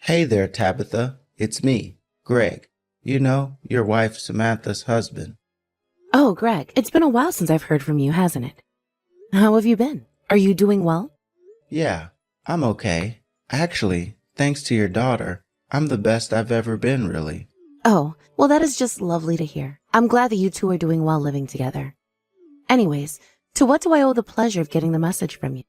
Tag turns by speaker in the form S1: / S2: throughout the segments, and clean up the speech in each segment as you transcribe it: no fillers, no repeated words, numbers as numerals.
S1: Hey there, Tabitha. It's me, Greg. You know, your wife Samantha's husband.
S2: Oh, Greg, it's been a while since I've heard from you, hasn't it? How have you been? Are you doing well?
S1: Yeah, I'm okay. Actually, thanks to your daughter, I'm the best I've ever been, really.
S2: Oh, well, that is just lovely to hear. I'm glad that you two are doing well living together. Anyways, to what do I owe the pleasure of getting the message from you?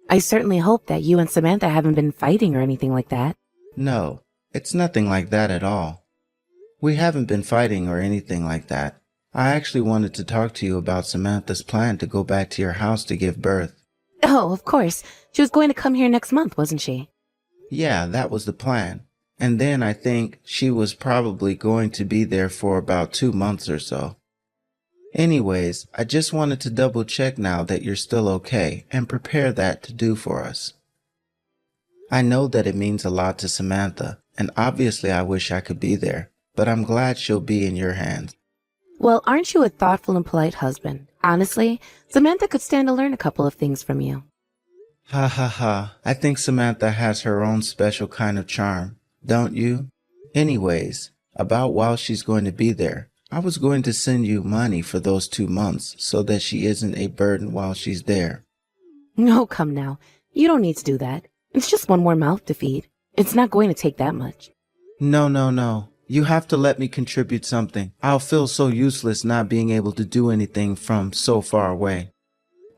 S2: I certainly hope that you and Samantha haven't been fighting or anything like that.
S1: No, it's nothing like that at all. We haven't been fighting or anything like that. I actually wanted to talk to you about Samantha's plan to go back to your house to give birth.
S2: Oh, of course. She was going to come here next month, wasn't she?
S1: Yeah, that was the plan. And then I think she was probably going to be there for about 2 months or so. Anyways, I just wanted to double check now that you're still okay and prepare that to do for us. I know that it means a lot to Samantha, and obviously I wish I could be there, but I'm glad she'll be in your hands.
S2: Well, aren't you a thoughtful and polite husband? Honestly, Samantha could stand to learn a couple of things from you.
S1: Ha ha ha, I think Samantha has her own special kind of charm, don't you? Anyways, about while she's going to be there, I was going to send you money for those 2 months so that she isn't a burden while she's there.
S2: No, come now. You don't need to do that. It's just one more mouth to feed. It's not going to take that much.
S1: No. You have to let me contribute something. I'll feel so useless not being able to do anything from so far away.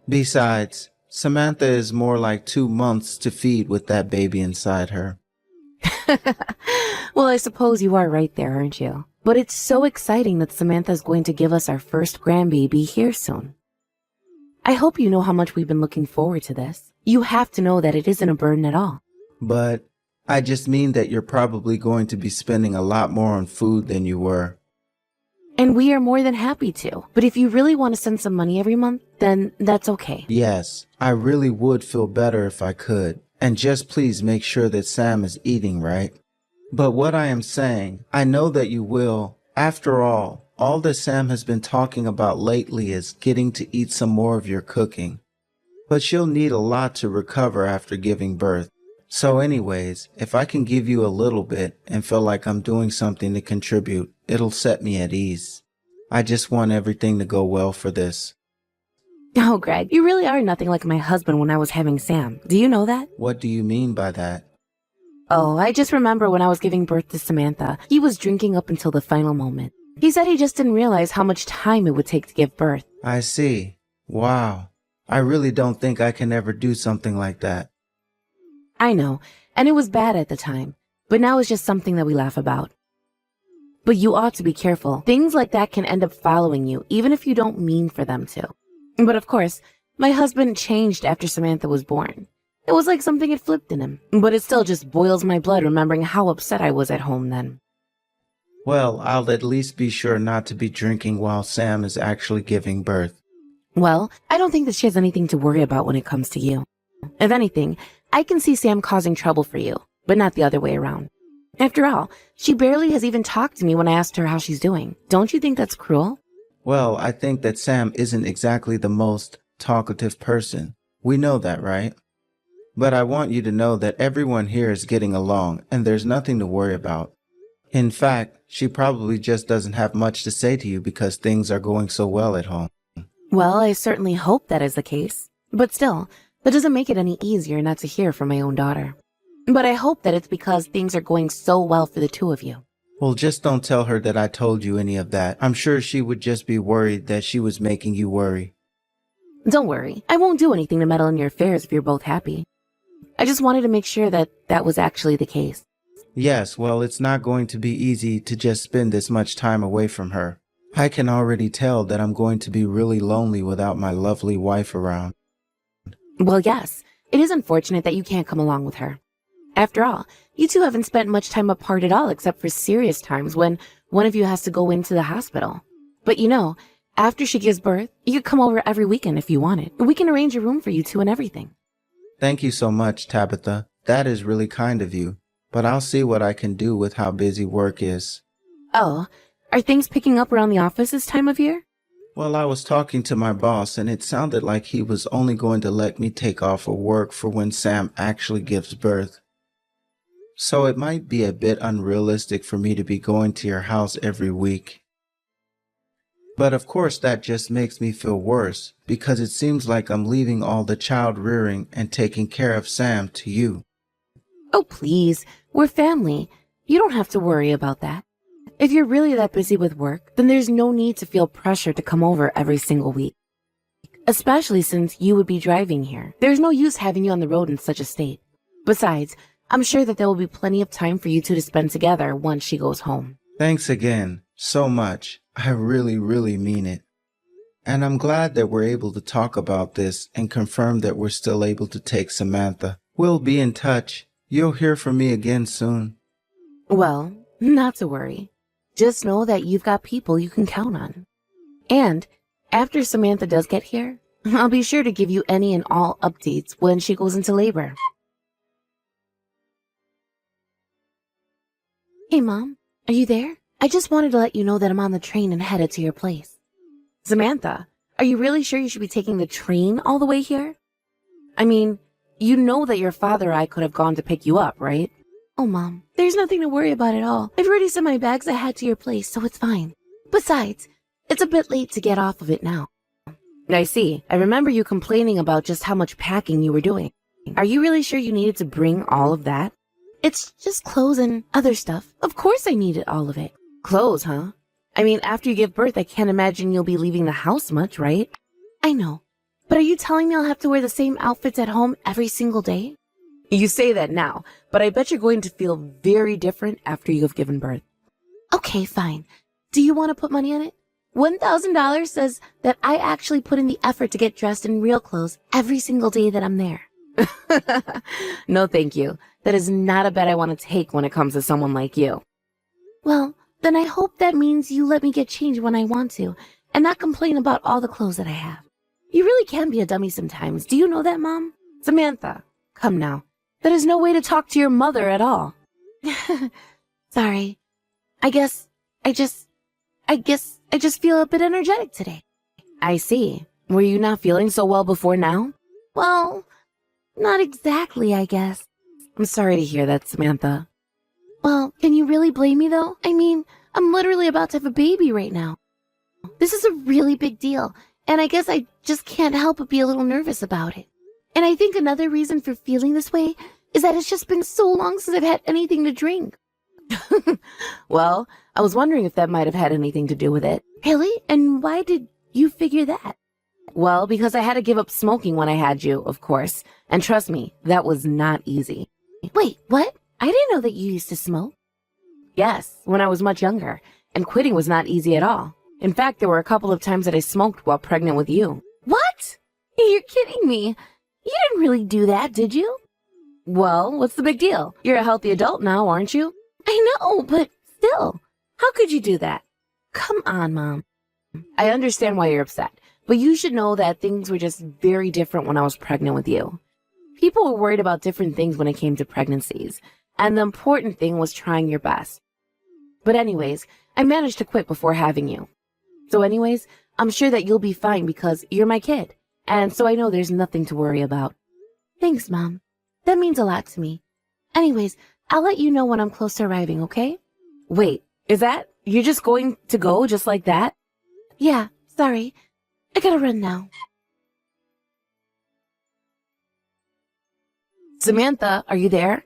S1: Besides, Samantha is more like 2 months to feed with that baby inside her.
S2: Well, I suppose you are right there, aren't you? But it's so exciting that Samantha's going to give us our first grandbaby here soon. I hope you know how much we've been looking forward to this. You have to know that it isn't a burden at all.
S1: But I just mean that you're probably going to be spending a lot more on food than you were.
S2: And we are more than happy to. But if you really want to send some money every month, then that's okay.
S1: Yes, I really would feel better if I could. And just please make sure that Sam is eating right. But what I am saying, I know that you will. After all that Sam has been talking about lately is getting to eat some more of your cooking. But she'll need a lot to recover after giving birth. So anyways, if I can give you a little bit and feel like I'm doing something to contribute, it'll set me at ease. I just want everything to go well for this.
S2: Oh, Greg, you really are nothing like my husband when I was having Sam. Do you know that?
S1: What do you mean by that?
S2: Oh, I just remember when I was giving birth to Samantha, he was drinking up until the final moment. He said he just didn't realize how much time it would take to give birth.
S1: I see. Wow. I really don't think I can ever do something like that.
S2: I know, and it was bad at the time, but now it's just something that we laugh about. But you ought to be careful. Things like that can end up following you, even if you don't mean for them to. But of course, my husband changed after Samantha was born. It was like something had flipped in him, but it still just boils my blood remembering how upset I was at home then.
S1: Well, I'll at least be sure not to be drinking while Sam is actually giving birth.
S2: Well, I don't think that she has anything to worry about when it comes to you. If anything, I can see Sam causing trouble for you, but not the other way around. After all, she barely has even talked to me when I asked her how she's doing. Don't you think that's cruel?
S1: Well, I think that Sam isn't exactly the most talkative person. We know that, right? But I want you to know that everyone here is getting along and there's nothing to worry about. In fact, she probably just doesn't have much to say to you because things are going so well at home.
S2: Well, I certainly hope that is the case. But still, that doesn't make it any easier not to hear from my own daughter. But I hope that it's because things are going so well for the two of you.
S1: Well, just don't tell her that I told you any of that. I'm sure she would just be worried that she was making you worry.
S2: Don't worry, I won't do anything to meddle in your affairs if you're both happy. I just wanted to make sure that that was actually the case.
S1: Yes, well, it's not going to be easy to just spend this much time away from her. I can already tell that I'm going to be really lonely without my lovely wife around.
S2: Well, yes, it is unfortunate that you can't come along with her. After all, you two haven't spent much time apart at all except for serious times when one of you has to go into the hospital. But you know, after she gives birth, you could come over every weekend if you wanted. We can arrange a room for you two and everything.
S1: Thank you so much, Tabitha. That is really kind of you. But I'll see what I can do with how busy work is.
S2: Oh, are things picking up around the office this time of year?
S1: Well, I was talking to my boss and it sounded like he was only going to let me take off of work for when Sam actually gives birth. So it might be a bit unrealistic for me to be going to your house every week. But of course that just makes me feel worse because it seems like I'm leaving all the child rearing and taking care of Sam to you.
S2: Oh, please. We're family. You don't have to worry about that. If you're really that busy with work, then there's no need to feel pressure to come over every single week. Especially since you would be driving here. There's no use having you on the road in such a state. Besides, I'm sure that there will be plenty of time for you two to spend together once she goes home.
S1: Thanks again, so much. I really, really mean it. And I'm glad that we're able to talk about this and confirm that we're still able to take Samantha. We'll be in touch. You'll hear from me again soon.
S2: Well, not to worry. Just know that you've got people you can count on. And after Samantha does get here, I'll be sure to give you any and all updates when she goes into labor. Hey, Mom, are you there? I just wanted to let you know that I'm on the train and headed to your place. Samantha, are you really sure you should be taking the train all the way here? I mean, you know that your father or I could have gone to pick you up, right? Oh, Mom, there's nothing to worry about at all. I've already sent my bags ahead to your place, so it's fine. Besides, it's a bit late to get off of it now. I see. I remember you complaining about just how much packing you were doing. Are you really sure you needed to bring all of that? It's just clothes and other stuff. Of course I needed all of it. Clothes, huh? I mean, after you give birth, I can't imagine you'll be leaving the house much, right? I know. But are you telling me I'll have to wear the same outfits at home every single day? You say that now, but I bet you're going to feel very different after you've given birth. Okay, fine. Do you want to put money on it? $1,000 says that I actually put in the effort to get dressed in real clothes every single day that I'm there. No, thank you. That is not a bet I want to take when it comes to someone like you. Well, then I hope that means you let me get changed when I want to, and not complain about all the clothes that I have. You really can be a dummy sometimes. Do you know that, Mom? Samantha, come now. That is no way to talk to your mother at all. Sorry. I guess I just feel a bit energetic today. I see. Were you not feeling so well before now? Well, not exactly, I guess. I'm sorry to hear that, Samantha. Well, can you really blame me, though? I mean, I'm literally about to have a baby right now. This is a really big deal, and I guess I just can't help but be a little nervous about it. And I think another reason for feeling this way is that it's just been so long since I've had anything to drink. Well, I was wondering if that might have had anything to do with it. Really? And why did you figure that? Well, because I had to give up smoking when I had you, of course. And trust me, that was not easy. Wait, what? I didn't know that you used to smoke. Yes, when I was much younger. And quitting was not easy at all. In fact, there were a couple of times that I smoked while pregnant with you. What? You're kidding me. You didn't really do that, did you? Well, what's the big deal? You're a healthy adult now, aren't you? I know, but still. How could you do that? Come on, Mom. I understand why you're upset, but you should know that things were just very different when I was pregnant with you. People were worried about different things when it came to pregnancies, and the important thing was trying your best. But anyways, I managed to quit before having you. So anyways, I'm sure that you'll be fine because you're my kid, and so I know there's nothing to worry about. Thanks, Mom. That means a lot to me. Anyways, I'll let you know when I'm close to arriving, okay? Wait, is that? You're just going to go just like that? Yeah, sorry. I gotta run now. Samantha, are you there?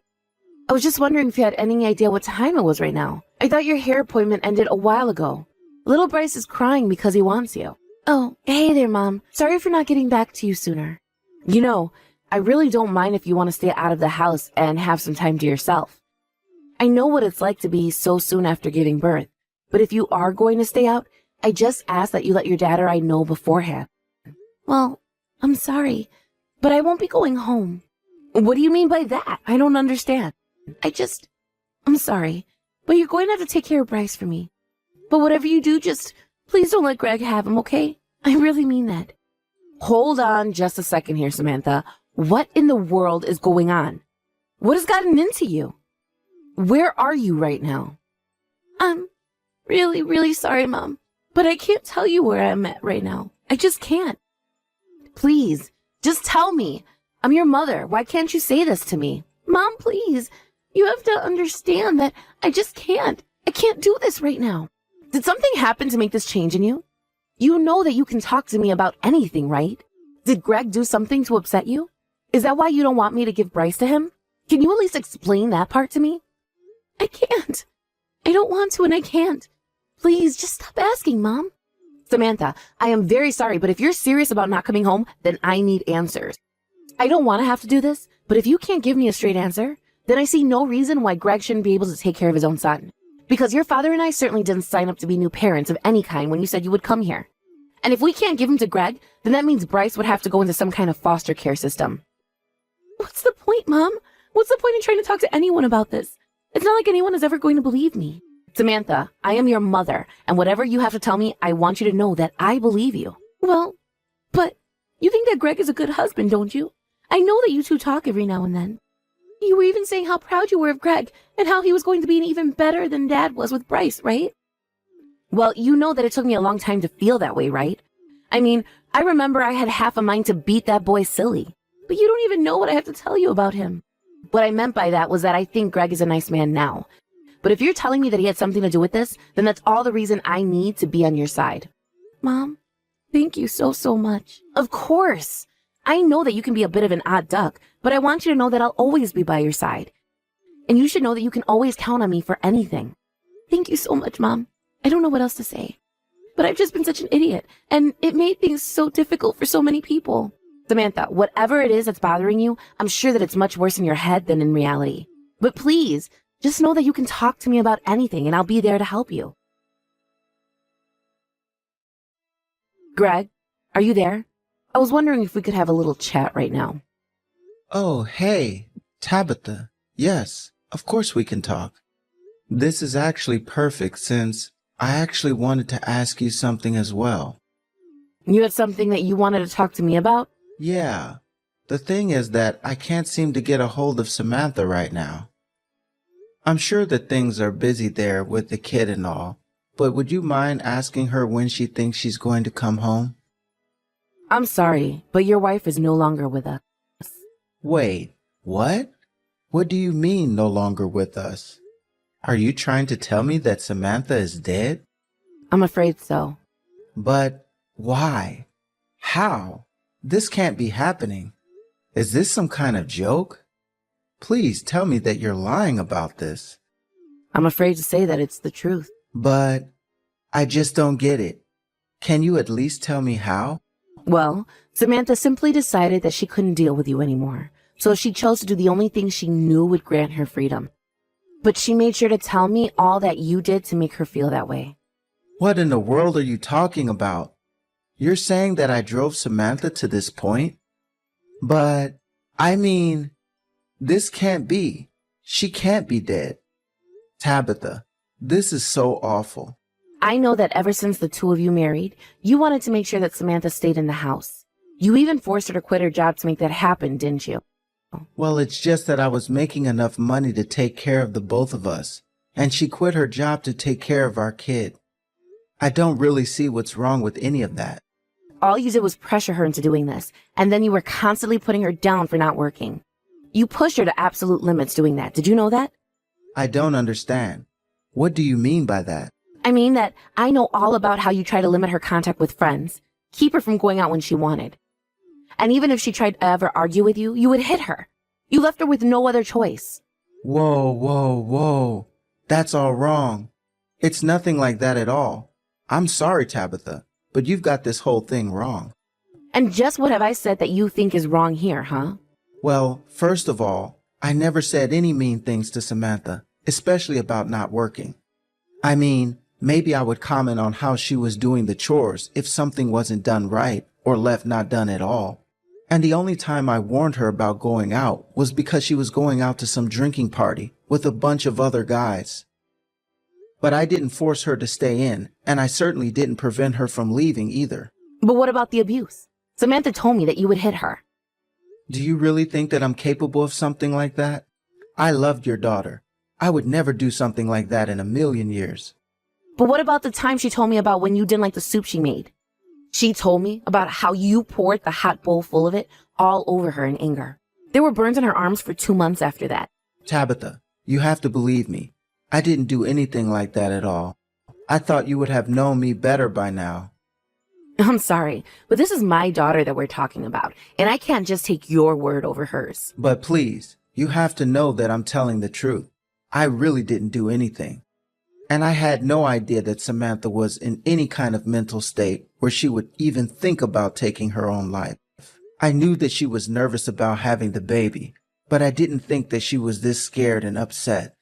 S2: I was just wondering if you had any idea what time it was right now. I thought your hair appointment ended a while ago. Little Bryce is crying because he wants you. Oh, hey there, Mom. Sorry for not getting back to you sooner. You know, I really don't mind if you want to stay out of the house and have some time to yourself. I know what it's like to be so soon after giving birth, but if you are going to stay out, I just ask that you let your dad or I know beforehand. Well, I'm sorry, but I won't be going home. What do you mean by that? I don't understand. I'm sorry, but you're going to have to take care of Bryce for me. But whatever you do, just please don't let Greg have him, okay? I really mean that. Hold on just a second here, Samantha. What in the world is going on? What has gotten into you? Where are you right now? I'm really, really sorry, Mom, but I can't tell you where I'm at right now. I just can't. Please, just tell me. I'm your mother. Why can't you say this to me? Mom, please. You have to understand that I just can't. I can't do this right now. Did something happen to make this change in you? You know that you can talk to me about anything, right? Did Greg do something to upset you? Is that why you don't want me to give Bryce to him? Can you at least explain that part to me? I can't. I don't want to and I can't. Please, just stop asking, Mom. Samantha, I am very sorry, but if you're serious about not coming home, then I need answers. I don't want to have to do this, but if you can't give me a straight answer, then I see no reason why Greg shouldn't be able to take care of his own son. Because your father and I certainly didn't sign up to be new parents of any kind when you said you would come here. And if we can't give him to Greg, then that means Bryce would have to go into some kind of foster care system. What's the point, Mom? What's the point in trying to talk to anyone about this? It's not like anyone is ever going to believe me. Samantha, I am your mother, and whatever you have to tell me, I want you to know that I believe you. Well, but you think that Greg is a good husband, don't you? I know that you two talk every now and then. You were even saying how proud you were of Greg and how he was going to be even better than Dad was with Bryce, right? Well, you know that it took me a long time to feel that way, right? I mean, I remember I had half a mind to beat that boy silly, but you don't even know what I have to tell you about him. What I meant by that was that I think Greg is a nice man now. But if you're telling me that he had something to do with this, then that's all the reason I need to be on your side. Mom, thank you so much. Of course. I know that you can be a bit of an odd duck, but I want you to know that I'll always be by your side. And you should know that you can always count on me for anything. Thank you so much, Mom. I don't know what else to say. But I've just been such an idiot, and it made things so difficult for so many people. Samantha, whatever it is that's bothering you, I'm sure that it's much worse in your head than in reality. But please, just know that you can talk to me about anything, and I'll be there to help you. Greg, are you there? I was wondering if we could have a little chat right now.
S1: Oh, hey, Tabitha. Yes, of course we can talk. This is actually perfect since I actually wanted to ask you something as well.
S2: You had something that you wanted to talk to me about?
S1: Yeah. The thing is that I can't seem to get a hold of Samantha right now. I'm sure that things are busy there with the kid and all, but would you mind asking her when she thinks she's going to come home?
S2: I'm sorry, but your wife is no longer with us.
S1: Wait, what? What do you mean no longer with us? Are you trying to tell me that Samantha is dead?
S2: I'm afraid so.
S1: But why? How? This can't be happening. Is this some kind of joke? Please tell me that you're lying about this.
S2: I'm afraid to say that it's the truth.
S1: But I just don't get it. Can you at least tell me how?
S2: Well, Samantha simply decided that she couldn't deal with you anymore, so she chose to do the only thing she knew would grant her freedom. But she made sure to tell me all that you did to make her feel that way.
S1: What in the world are you talking about? You're saying that I drove Samantha to this point? But, I mean, this can't be. She can't be dead. Tabitha, this is so awful.
S2: I know that ever since the two of you married, you wanted to make sure that Samantha stayed in the house. You even forced her to quit her job to make that happen, didn't you?
S1: Well, it's just that I was making enough money to take care of the both of us, and she quit her job to take care of our kid. I don't really see what's wrong with any of that.
S2: All you did was pressure her into doing this, and then you were constantly putting her down for not working. You pushed her to absolute limits doing that. Did you know that?
S1: I don't understand. What do you mean by that?
S2: I mean that I know all about how you try to limit her contact with friends, keep her from going out when she wanted. And even if she tried to ever argue with you, you would hit her. You left her with no other choice.
S1: Whoa. That's all wrong. It's nothing like that at all. I'm sorry, Tabitha, but you've got this whole thing wrong.
S2: And just what have I said that you think is wrong here, huh?
S1: Well, first of all, I never said any mean things to Samantha, especially about not working. I mean, maybe I would comment on how she was doing the chores if something wasn't done right or left not done at all. And the only time I warned her about going out was because she was going out to some drinking party with a bunch of other guys. But I didn't force her to stay in, and I certainly didn't prevent her from leaving either.
S2: But what about the abuse? Samantha told me that you would hit her.
S1: Do you really think that I'm capable of something like that? I loved your daughter. I would never do something like that in a million years.
S2: But what about the time she told me about when you didn't like the soup she made? She told me about how you poured the hot bowl full of it all over her in anger. There were burns on her arms for 2 months after that.
S1: Tabitha, You have to believe me. I didn't do anything like that at all. I thought you would have known me better by now.
S2: I'm sorry, but this is my daughter that we're talking about, and I can't just take your word over hers.
S1: But please, you have to know that I'm telling the truth. I really didn't do anything. And I had no idea that Samantha was in any kind of mental state where she would even think about taking her own life. I knew that she was nervous about having the baby, but I didn't think that she was this scared and upset.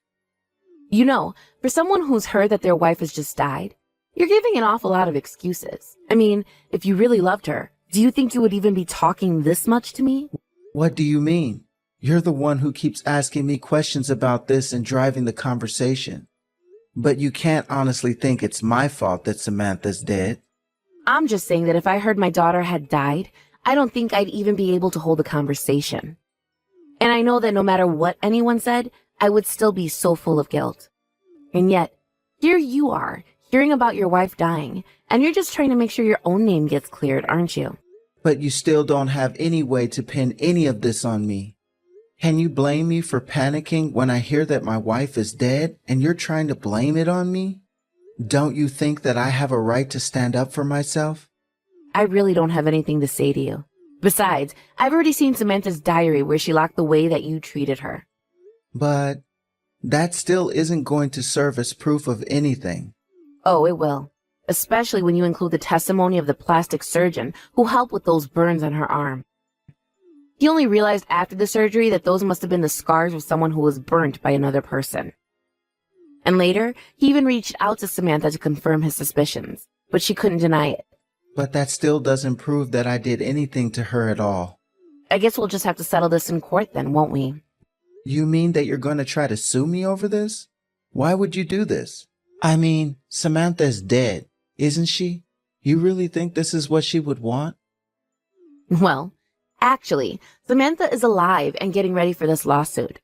S2: You know, for someone who's heard that their wife has just died, you're giving an awful lot of excuses. I mean, if you really loved her, do you think you would even be talking this much to me?
S1: What do you mean? You're the one who keeps asking me questions about this and driving the conversation. But you can't honestly think it's my fault that Samantha's dead.
S2: I'm just saying that if I heard my daughter had died, I don't think I'd even be able to hold a conversation. And I know that no matter what anyone said, I would still be so full of guilt. And yet, here you are, hearing about your wife dying, and you're just trying to make sure your own name gets cleared, aren't you?
S1: But you still don't have any way to pin any of this on me. Can you blame me for panicking when I hear that my wife is dead and you're trying to blame it on me? Don't you think that I have a right to stand up for myself?
S2: I really don't have anything to say to you. Besides, I've already seen Samantha's diary where she locked the way that you treated her.
S1: But that still isn't going to serve as proof of anything.
S2: Oh, it will. Especially when you include the testimony of the plastic surgeon who helped with those burns on her arm. He only realized after the surgery that those must have been the scars of someone who was burnt by another person. And later, he even reached out to Samantha to confirm his suspicions, but she couldn't deny it.
S1: But that still doesn't prove that I did anything to her at all.
S2: I guess we'll just have to settle this in court then, won't we?
S1: You mean that you're going to try to sue me over this? Why would you do this? I mean, Samantha is dead, isn't she? You really think this is what she would want?
S2: Well, actually, Samantha is alive and getting ready for this lawsuit.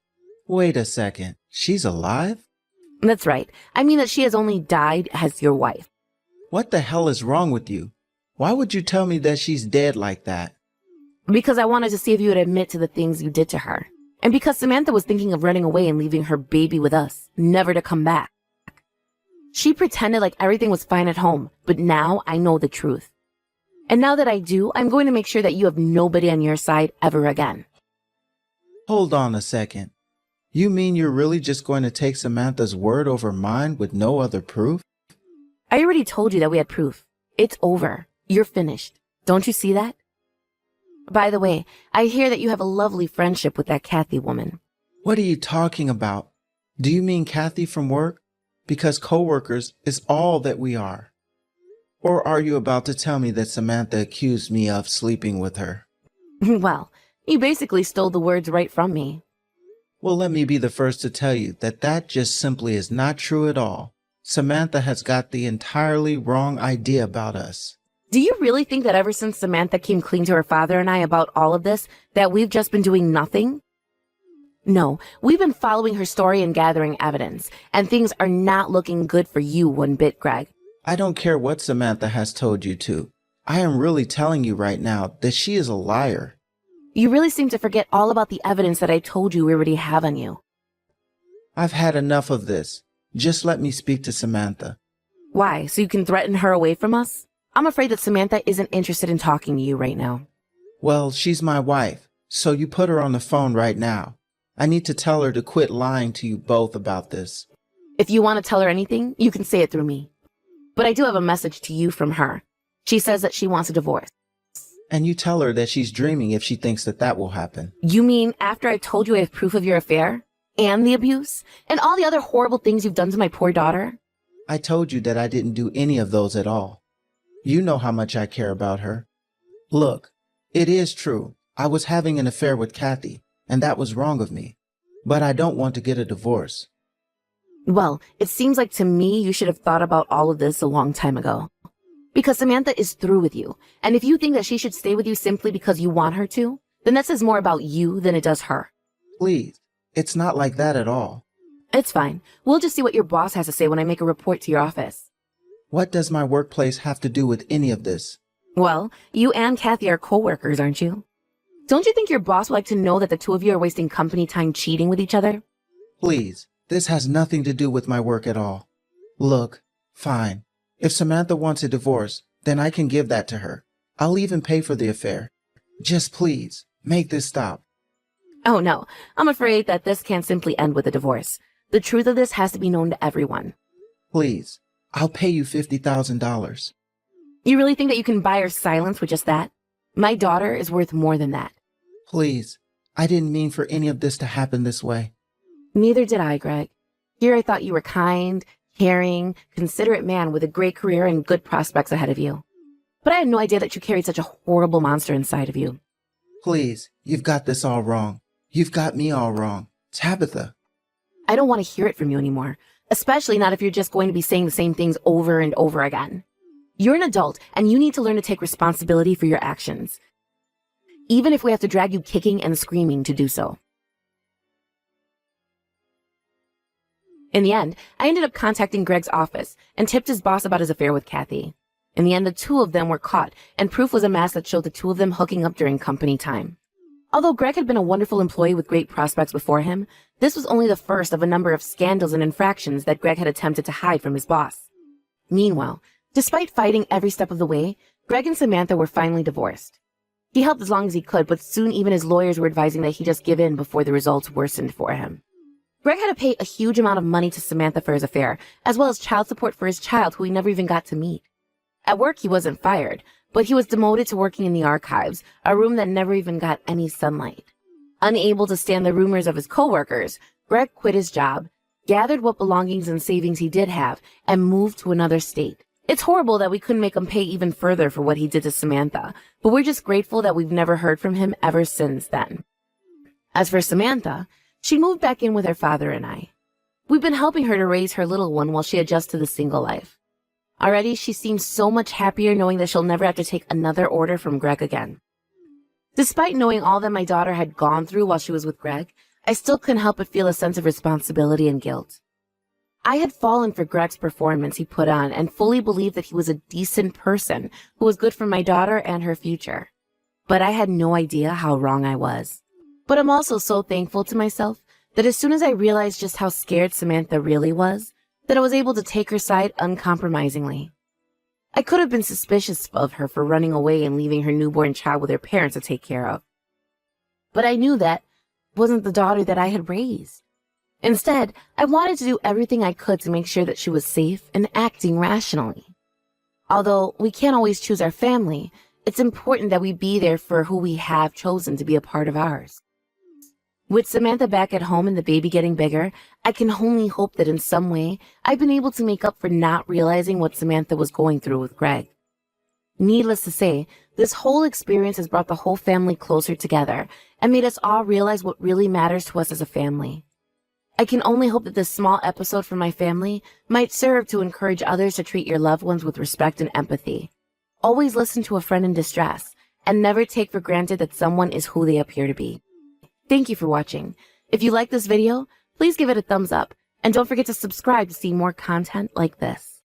S1: Wait a second. She's alive?
S2: That's right. I mean that she has only died as your wife.
S1: What the hell is wrong with you? Why would you tell me that she's dead like that?
S2: Because I wanted to see if you would admit to the things you did to her. And because Samantha was thinking of running away and leaving her baby with us, never to come back. She pretended like everything was fine at home, but now I know the truth. And now that I do, I'm going to make sure that you have nobody on your side ever again.
S1: Hold on a second. You mean you're really just going to take Samantha's word over mine with no other proof?
S2: I already told you that we had proof. It's over. You're finished. Don't you see that? By the way, I hear that you have a lovely friendship with that Kathy woman.
S1: What are you talking about? Do you mean Kathy from work? Because co-workers is all that we are. Or are you about to tell me that Samantha accused me of sleeping with her?
S2: Well, you basically stole the words right from me.
S1: Well, let me be the first to tell you that that just simply is not true at all. Samantha has got the entirely wrong idea about us.
S2: Do you really think that ever since Samantha came clean to her father and I about all of this, that we've just been doing nothing? No, we've been following her story and gathering evidence, and things are not looking good for you one bit, Greg.
S1: I don't care what Samantha has told you to. I am really telling you right now that she is a liar.
S2: You really seem to forget all about the evidence that I told you we already have on you.
S1: I've had enough of this. Just let me speak to Samantha.
S2: Why, so you can threaten her away from us? I'm afraid that Samantha isn't interested in talking to you right now.
S1: Well, she's my wife, so you put her on the phone right now. I need to tell her to quit lying to you both about this.
S2: If you want to tell her anything, you can say it through me. But I do have a message to you from her. She says that she wants a divorce.
S1: And you tell her that she's dreaming if she thinks that that will happen.
S2: You mean after I've told you I have proof of your affair? And the abuse? And all the other horrible things you've done to my poor daughter?
S1: I told you that I didn't do any of those at all. You know how much I care about her. Look, it is true. I was having an affair with Kathy, and that was wrong of me. But I don't want to get a divorce.
S2: Well, it seems like to me you should have thought about all of this a long time ago. Because Samantha is through with you, and if you think that she should stay with you simply because you want her to, then that says more about you than it does her.
S1: Please, it's not like that at all.
S2: It's fine. We'll just see what your boss has to say when I make a report to your office.
S1: What does my workplace have to do with any of this?
S2: Well, you and Kathy are co-workers, aren't you? Don't you think your boss would like to know that the two of you are wasting company time cheating with each other?
S1: Please, This has nothing to do with my work at all. Look, fine. If Samantha wants a divorce, then I can give that to her. I'll even pay for the affair. Just please, make this stop.
S2: Oh no, I'm afraid that this can't simply end with a divorce. The truth of this has to be known to everyone.
S1: Please, I'll pay you $50,000.
S2: You really think that you can buy her silence with just that? My daughter is worth more than that.
S1: Please, I didn't mean for any of this to happen this way.
S2: Neither did I, Greg. Here I thought you were kind, caring, considerate man with a great career and good prospects ahead of you. But I had no idea that you carried such a horrible monster inside of you.
S1: Please, you've got this all wrong. You've got me all wrong. Tabitha.
S2: I don't want to hear it from you anymore, especially not if you're just going to be saying the same things over and over again. You're an adult, and you need to learn to take responsibility for your actions, even if we have to drag you kicking and screaming to do so. In the end, I ended up contacting Greg's office and tipped his boss about his affair with Kathy. In the end, the two of them were caught, and proof was amassed that showed the two of them hooking up during company time. Although Greg had been a wonderful employee with great prospects before him, this was only the first of a number of scandals and infractions that Greg had attempted to hide from his boss. Meanwhile, despite fighting every step of the way, Greg and Samantha were finally divorced. He helped as long as he could, but soon even his lawyers were advising that he just give in before the results worsened for him. Greg had to pay a huge amount of money to Samantha for his affair, as well as child support for his child who he never even got to meet. At work, he wasn't fired, but he was demoted to working in the archives, a room that never even got any sunlight. Unable to stand the rumors of his coworkers, Greg quit his job, gathered what belongings and savings he did have, and moved to another state. It's horrible that we couldn't make him pay even further for what he did to Samantha, but we're just grateful that we've never heard from him ever since then. As for Samantha, she moved back in with her father and I. We've been helping her to raise her little one while she adjusts to the single life. Already, she seems so much happier knowing that she'll never have to take another order from Greg again. Despite knowing all that my daughter had gone through while she was with Greg, I still couldn't help but feel a sense of responsibility and guilt. I had fallen for Greg's performance he put on and fully believed that he was a decent person who was good for my daughter and her future. But I had no idea how wrong I was. But I'm also so thankful to myself that as soon as I realized just how scared Samantha really was, that I was able to take her side uncompromisingly. I could have been suspicious of her for running away and leaving her newborn child with her parents to take care of. But I knew that wasn't the daughter that I had raised. Instead, I wanted to do everything I could to make sure that she was safe and acting rationally. Although we can't always choose our family, it's important that we be there for who we have chosen to be a part of ours. With Samantha back at home and the baby getting bigger, I can only hope that in some way I've been able to make up for not realizing what Samantha was going through with Greg. Needless to say, this whole experience has brought the whole family closer together and made us all realize what really matters to us as a family. I can only hope that this small episode from my family might serve to encourage others to treat your loved ones with respect and empathy. Always listen to a friend in distress and never take for granted that someone is who they appear to be. Thank you for watching. If you like this video, please give it a thumbs up and don't forget to subscribe to see more content like this.